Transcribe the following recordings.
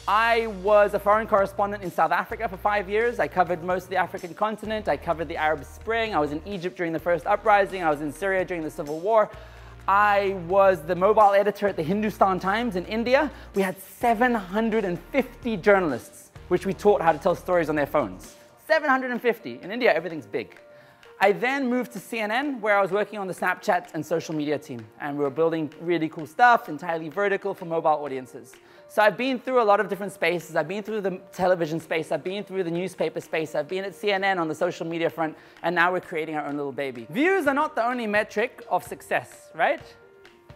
I was a foreign correspondent in South Africa for 5 years. I covered most of the African continent. I covered the Arab Spring. I was in Egypt during the first uprising. I was in Syria during the Civil War. I was the mobile editor at the Hindustan Times in India. We had 750 journalists, which we taught how to tell stories on their phones. 750. In India, everything's big. I then moved to CNN, where I was working on the Snapchat and social media team. And we were building really cool stuff, entirely vertical for mobile audiences. So I've been through a lot of different spaces. I've been through the television space. I've been through the newspaper space. I've been at CNN on the social media front. And now we're creating our own little baby. Views are not the only metric of success, right?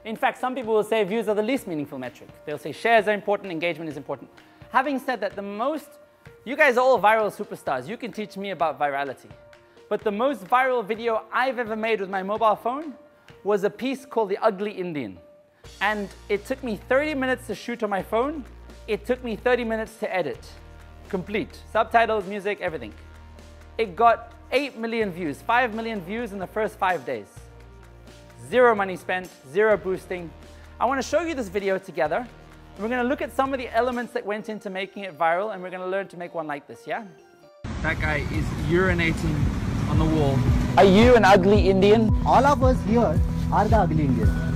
In fact, some people will say views are the least meaningful metric. They'll say shares are important, engagement is important. Having said that, you guys are all viral superstars. You can teach me about virality. But the most viral video I've ever made with my mobile phone was a piece called The Ugly Indian. And it took me 30 minutes to shoot on my phone. It took me 30 minutes to edit. Complete. Subtitles, music, everything. It got 8 million views, 5 million views in the first 5 days. Zero money spent, zero boosting. I want to show you this video together. We're going to look at some of the elements that went into making it viral, and we're going to learn to make one like this, yeah? That guy is urinating on the wall. Are you an ugly Indian? All of us here are the ugly Indians.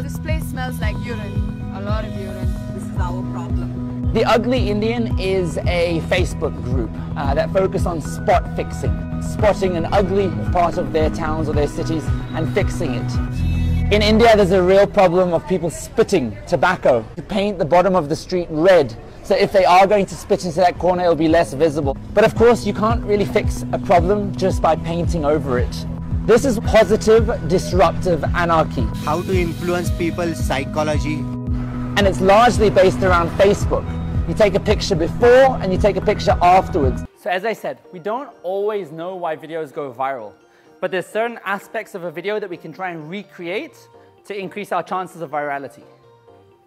This place smells like urine, a lot of urine. This is our problem. The Ugly Indian is a Facebook group that focus on spot fixing, spotting an ugly part of their towns or their cities and fixing it. In India, there's a real problem of people spitting tobacco to paint the bottom of the street red. So if they are going to spit into that corner, it'll be less visible. But of course, you can't really fix a problem just by painting over it. This is positive, disruptive anarchy. How to influence people's psychology. And it's largely based around Facebook. You take a picture before and you take a picture afterwards. So as I said, we don't always know why videos go viral. But there's certain aspects of a video that we can try and recreate to increase our chances of virality.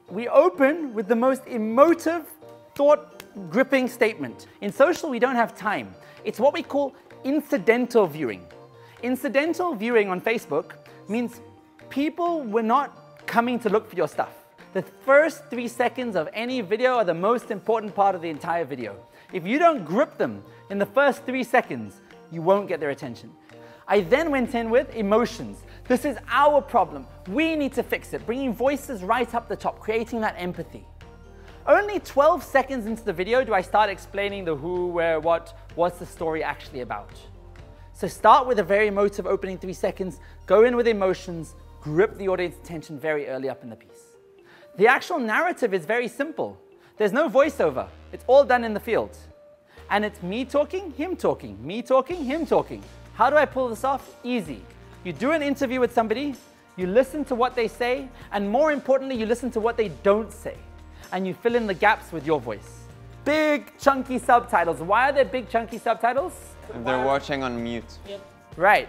We open with the most emotive, thought-gripping statement. In social, we don't have time. It's what we call incidental viewing. Incidental viewing on Facebook means people were not coming to look for your stuff. The first 3 seconds of any video are the most important part of the entire video. If you don't grip them in the first 3 seconds, you won't get their attention. I then went in with emotions. This is our problem. We need to fix it, bringing voices right up the top, creating that empathy. Only 12 seconds into the video do I start explaining the who, where, what's the story actually about. So start with a very emotive opening 3 seconds, go in with emotions, grip the audience's attention very early up in the piece. The actual narrative is very simple. There's no voiceover. It's all done in the field. And it's me talking, him talking, me talking, him talking. How do I pull this off? Easy. You do an interview with somebody, you listen to what they say, and more importantly, you listen to what they don't say. And you fill in the gaps with your voice. Big, chunky subtitles. Why are there big, chunky subtitles? If they're watching on mute. Yep. Right.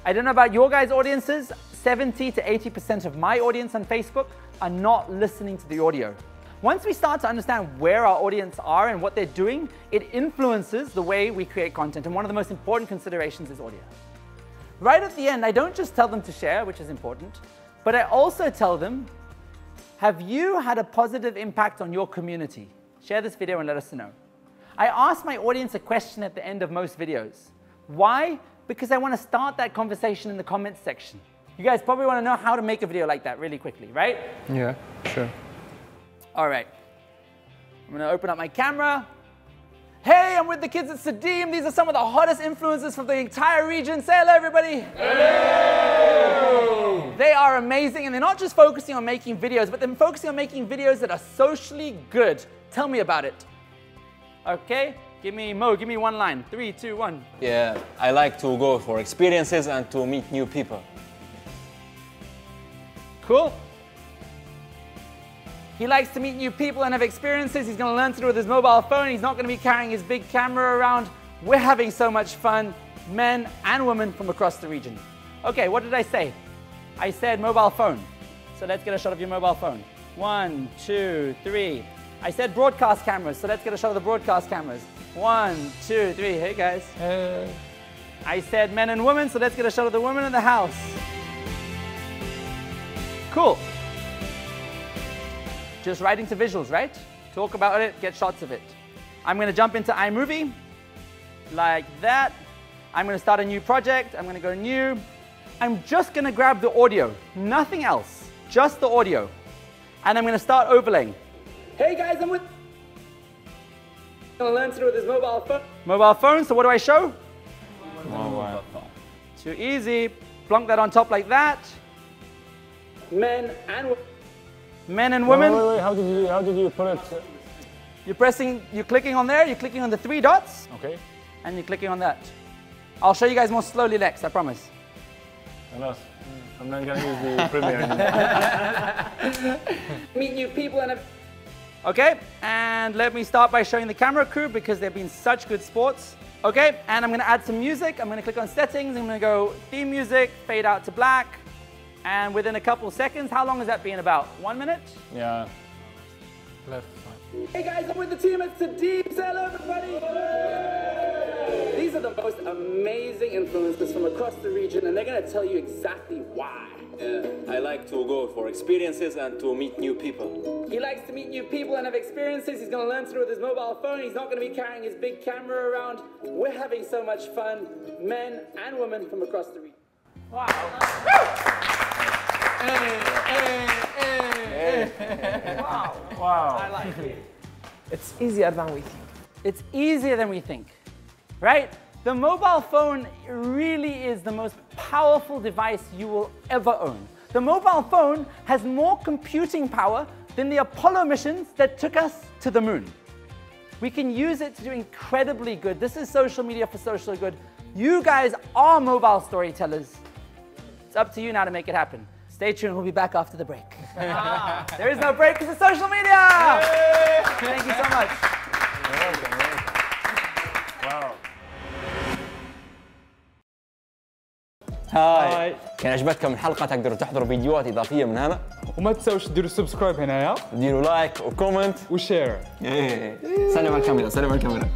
I don't know about your guys' audiences, 70 to 80% of my audience on Facebook are not listening to the audio. Once we start to understand where our audience are and what they're doing, it influences the way we create content. And one of the most important considerations is audio. Right at the end, I don't just tell them to share, which is important, but I also tell them, have you had a positive impact on your community? Share this video and let us know. I ask my audience a question at the end of most videos. Why? Because I want to start that conversation in the comments section. You guys probably want to know how to make a video like that really quickly, right? Yeah, sure. All right. I'm going to open up my camera. Hey, I'm with the kids at Sdeem. These are some of the hottest influencers from the entire region. Say hello, everybody. Hello. They are amazing, and they're not just focusing on making videos, but they're focusing on making videos that are socially good. Tell me about it. Okay, give me one line. 3, 2, 1. Yeah, I like to go for experiences and to meet new people. Cool. He likes to meet new people and have experiences. He's going to learn to do it with his mobile phone. He's not going to be carrying his big camera around. We're having so much fun, men and women from across the region. Okay, what did I say? I said mobile phone. So let's get a shot of your mobile phone. 1, 2, 3. I said broadcast cameras, so let's get a shot of the broadcast cameras. 1, 2, 3. Hey guys. Hey. I said men and women, so let's get a shot of the women in the house. Cool. Just writing to visuals, right? talk about it, get shots of it. I'm going to jump into iMovie, like that. I'm going to start a new project. I'm going to go new. I'm just going to grab the audio, nothing else, just the audio. And I'm going to start overlaying. Hey guys, I'm going to learn to do with this mobile phone. Mobile phone, so what do I show? Mobile phone. Too easy. Plonk that on top like that. Men and women. Wait, how did you put it? You're clicking on there, you're clicking on the 3 dots. Okay. And you're clicking on that. I'll show you guys more slowly next, I promise. I'm not gonna use the Premiere anymore. Meet new people and okay, and let me start by showing the camera crew because they've been such good sports. Okay, and I'm gonna add some music. I'm gonna click on settings. I'm gonna go theme music, fade out to black. And within a couple seconds, how long has that been about? 1 minute? Yeah. Left. Hey guys, I'm with the team at Sdeem. Say hello, everybody. These are the most amazing influencers from across the region, and they're gonna tell you exactly why. I like to go for experiences and to meet new people. He likes to meet new people and have experiences. He's going to learn to do with his mobile phone. He's not going to be carrying his big camera around. We're having so much fun, men and women from across the region. Wow. Wow. I like it. It's easier than we think. It's easier than we think, right? The mobile phone really is the most powerful device you will ever own. The mobile phone has more computing power than the Apollo missions that took us to the moon. We can use it to do incredibly good. This is social media for social good. You guys are mobile storytellers. It's up to you now to make it happen. Stay tuned, we'll be back after the break. There is no break because it's social media! Thank you so much. Wow. هاي كان عجبتكم الحلقة تقدروا تحضروا فيديوهات إضافية من هنا وما تنسوش ديروا سبسكرايب هنايا ديروا لايك وكومنت وشير. سلم على الكاميرا سلم على الكاميرا